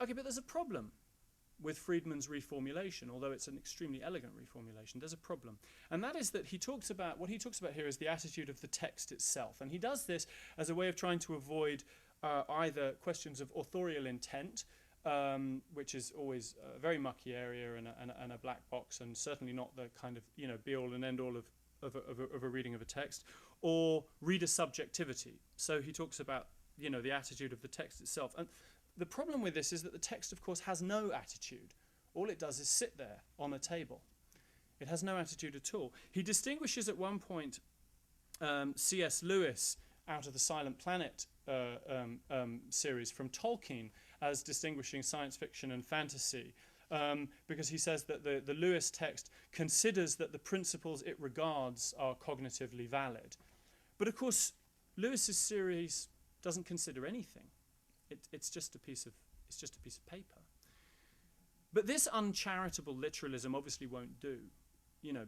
Okay, but there's a problem with Friedman's reformulation, although it's an extremely elegant reformulation. There's a problem. And that is that what he talks about here is the attitude of the text itself. And he does this as a way of trying to avoid either questions of authorial intent, which is always a very mucky area and a black box, and certainly not the kind of be-all and end-all of a reading of a text, or reader subjectivity. So he talks about the attitude of the text itself. And the problem with this is that the text, of course, has no attitude. All it does is sit there on a table. It has no attitude at all. He distinguishes at one point C.S. Lewis out of the Silent Planet series from Tolkien as distinguishing science fiction and fantasy, because he says that the Lewis text considers that the principles it regards are cognitively valid. But of course, Lewis's series doesn't consider anything. It's just a piece of paper. But this uncharitable literalism obviously won't do,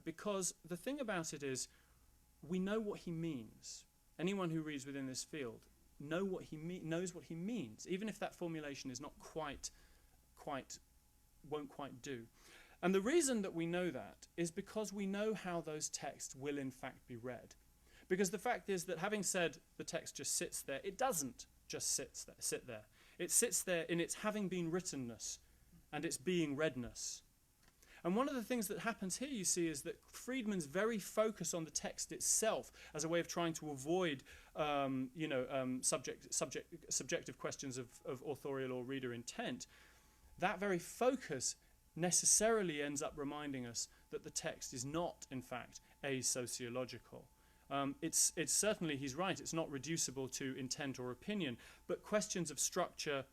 because the thing about it is, we know what he means. Anyone who reads within this field knows what he means, even if that formulation is not won't quite do. And the reason that we know that is because we know how those texts will in fact be read. Because the fact is that, having said the text just sits there, it doesn't just sit there. It sits there in its having been writtenness and its being readness. And one of the things that happens here, you see, is that Friedman's very focus on the text itself as a way of trying to avoid subjective questions of authorial or reader intent, that very focus necessarily ends up reminding us that the text is not, in fact, asociological. It's certainly, he's right, it's not reducible to intent or opinion, but questions of structure,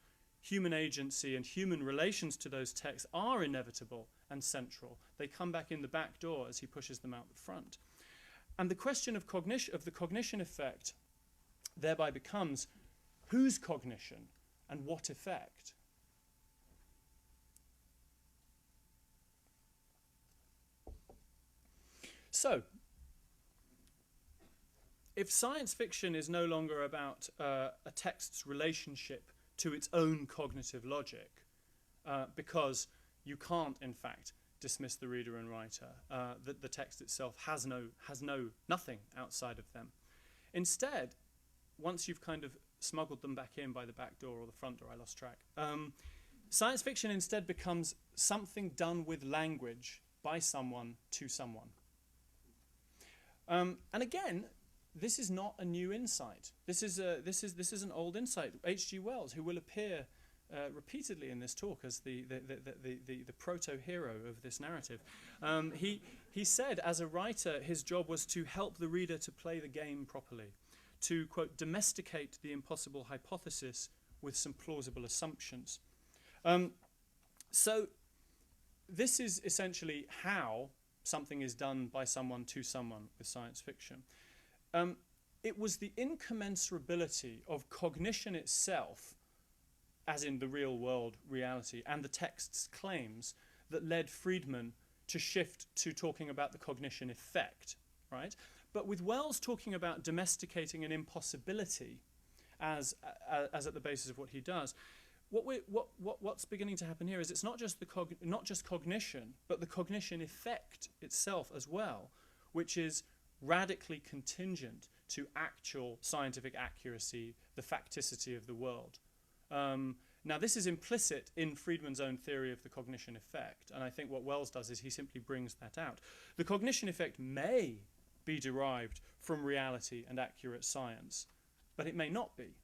human agency, and human relations to those texts are inevitable and central. They come back in the back door as he pushes them out the front. And the question of the cognition effect thereby becomes, whose cognition and what effect? So, if science fiction is no longer about a text's relationship to its own cognitive logic, because you can't, in fact, dismiss the reader and writer, that the text itself has nothing outside of them. Instead, once you've kind of smuggled them back in by the back door or the front door, I lost track, science fiction instead becomes something done with language by someone to someone. And again, this is not a new insight. This is an old insight. H.G. Wells, who will appear repeatedly in this talk as the proto-hero of this narrative, he said, as a writer, his job was to help the reader to play the game properly, to, quote, domesticate the impossible hypothesis with some plausible assumptions. So this is essentially how something is done by someone to someone with science fiction. It was the incommensurability of cognition itself, as in the real world reality, and the text's claims that led Friedman to shift to talking about the cognition effect, right? But with Wells talking about domesticating an impossibility as at the basis of what he does, what's beginning to happen here is it's not just cognition, but the cognition effect itself as well, which is radically contingent to actual scientific accuracy, the facticity of the world. Now, this is implicit in Friedman's own theory of the cognition effect, and I think what Wells does is he simply brings that out. The cognition effect may be derived from reality and accurate science, but it may not be.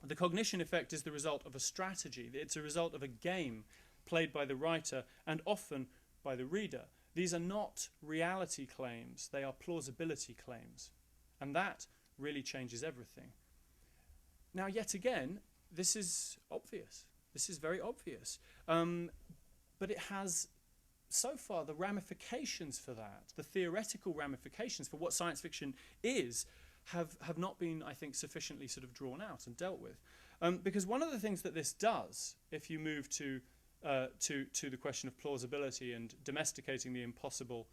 The cognition effect is the result of a strategy. It's a result of a game played by the writer and often by the reader. These are not reality claims, they are plausibility claims. And that really changes everything. Now, yet again, this is obvious. This is very obvious. But it has, so far, the ramifications for that, the theoretical ramifications for what science fiction is, have not been, I think, sufficiently sort of drawn out and dealt with. Because one of the things that this does, if you move to the question of plausibility and domesticating the impossible,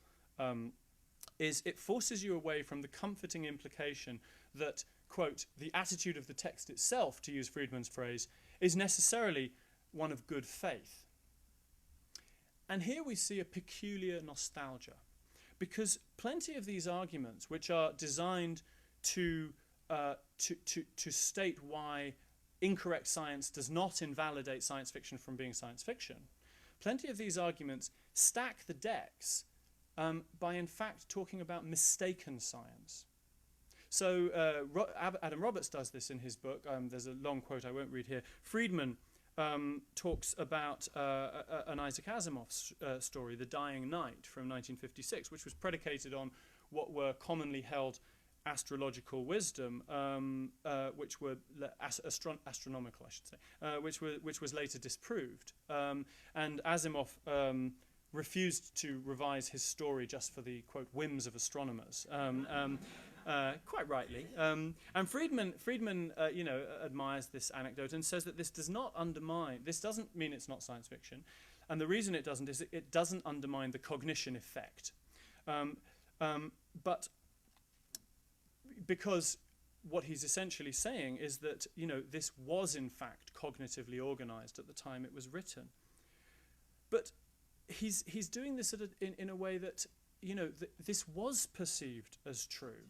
is it forces you away from the comforting implication that, quote, the attitude of the text itself, to use Friedman's phrase, is necessarily one of good faith. And here we see a peculiar nostalgia, because plenty of these arguments, which are designed to state why incorrect science does not invalidate science fiction from being science fiction, plenty of these arguments stack the decks by in fact talking about mistaken science. So Adam Roberts does this in his book. There's a long quote I won't read here. Friedman talks about an Isaac Asimov story, The Dying Night, from 1956, which was predicated on what were commonly held astrological wisdom, which were astronomical, I should say, which was later disproved. And Asimov refused to revise his story just for the, quote, whims of astronomers. Quite rightly. And Friedman admires this anecdote and says that this doesn't mean it's not science fiction. And the reason it doesn't is it doesn't undermine the cognition effect. But because what he's essentially saying is that, this was in fact cognitively organized at the time it was written. But he's doing this in a way that, this was perceived as true.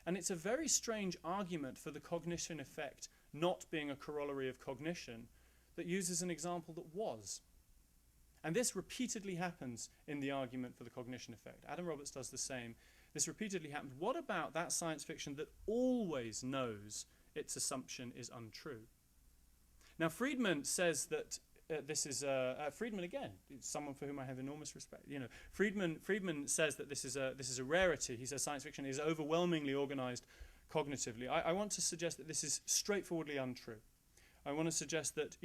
And it's a very strange argument for the cognition effect not being a corollary of cognition that uses an example that was. And this repeatedly happens in the argument for the cognition effect. Adam Roberts does the same. This repeatedly happens. What about that science fiction that always knows its assumption is untrue? Now, Friedman says that this is Friedman again, someone for whom I have enormous respect. Friedman says that this is a rarity. He says science fiction is overwhelmingly organized cognitively. I want to suggest that this is straightforwardly untrue. I want to suggest that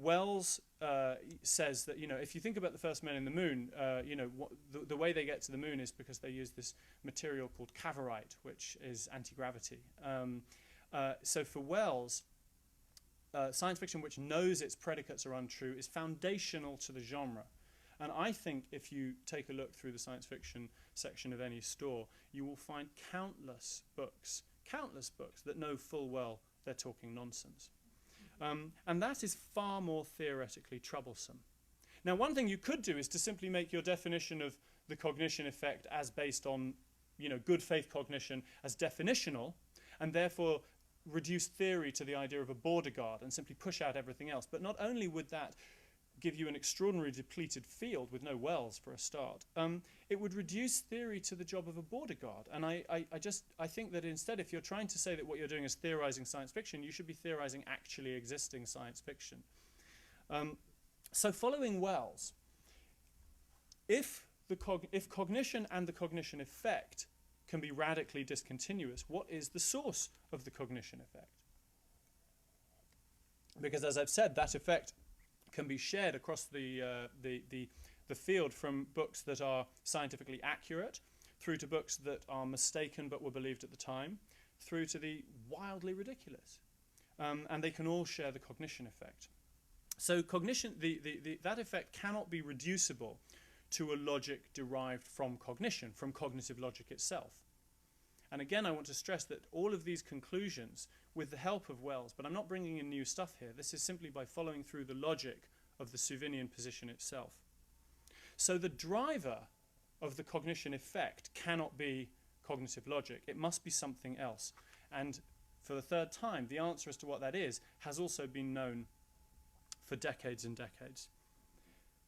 Wells says that if you think about the first men in the moon, the way they get to the moon is because they use this material called cavorite, which is anti-gravity. So for Wells, science fiction which knows its predicates are untrue is foundational to the genre. And I think if you take a look through the science fiction section of any store, you will find countless books that know full well they're talking nonsense. And that is far more theoretically troublesome. Now, one thing you could do is to simply make your definition of the cognition effect as based on, good faith cognition as definitional, and therefore reduce theory to the idea of a border guard and simply push out everything else. But not only would that give you an extraordinarily depleted field with no wells for a start, it would reduce theory to the job of a border guard. And I think that instead, if you're trying to say that what you're doing is theorizing science fiction, you should be theorizing actually existing science fiction. So following Wells, if cognition and the cognition effect can be radically discontinuous, what is the source of the cognition effect? Because, as I've said, that effect can be shared across the field, from books that are scientifically accurate through to books that are mistaken but were believed at the time, through to the wildly ridiculous. And they can all share the cognition effect. So cognition, that effect cannot be reducible to a logic derived from cognition, from cognitive logic itself. And again, I want to stress that all of these conclusions, with the help of Wells, but I'm not bringing in new stuff here, this is simply by following through the logic of the Suvinian position itself. So the driver of the cognition effect cannot be cognitive logic. It must be something else. And for the third time, the answer as to what that is has also been known for decades and decades.